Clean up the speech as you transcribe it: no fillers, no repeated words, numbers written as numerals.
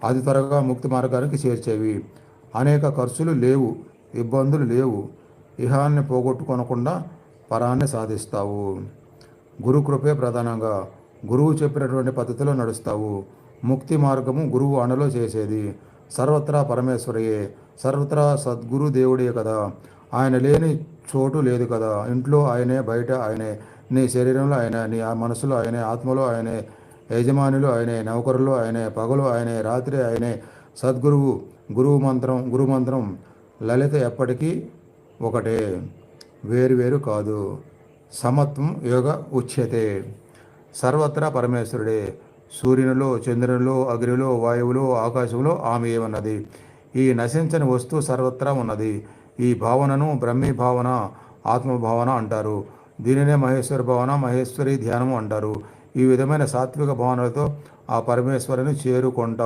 అది త్వరగా ముక్తి మార్గానికి చేర్చేవి. అనేక ఖర్చులు లేవు, ఇబ్బందులు లేవు. ఇహాన్ని పోగొట్టుకొనకుండా పరాన్ని సాధిస్తావు. గురు కృపే ప్రధానంగా గురువు చెప్పినటువంటి పద్ధతిలో నడుస్తావు. ముక్తి మార్గము గురువు అండలో చేసేది. సర్వత్రా పరమేశ్వరయే, సర్వత్రా సద్గురు దేవుడే కదా. ఆయన లేని చోటు లేదు కదా. ఇంట్లో ఆయనే, బయట ఆయనే, నీ శరీరంలో ఆయనే, నీ మనసులో ఆయనే, ఆత్మలో ఆయనే, యజమానిలో ఆయనే, నౌకరులో ఆయనే, పగలు ఆయనే, రాత్రి ఆయనే. సద్గురువు గురుమంత్రం లలిత ఎప్పటికీ ఒకటే, వేరు కాదు. సమత్వం యోగ ఉచ్యతే. సర్వత్రా పరమేశ్వరుడే. సూర్యునిలో, చంద్రునిలో, అగ్నిలో, వాయువులో, ఆకాశంలో ఆమె ఉన్నది. ఈ నశించని వస్తువు సర్వత్రా ఉన్నది. ఈ భావనను బ్రహ్మీ భావన, ఆత్మభావన అంటారు. దీనినే మహేశ్వర భావన, మహేశ్వరి ధ్యానము అంటారు. ఈ విధమైన సాత్విక భావనలతో ఆ పరమేశ్వరుని చేరుకుంటావు.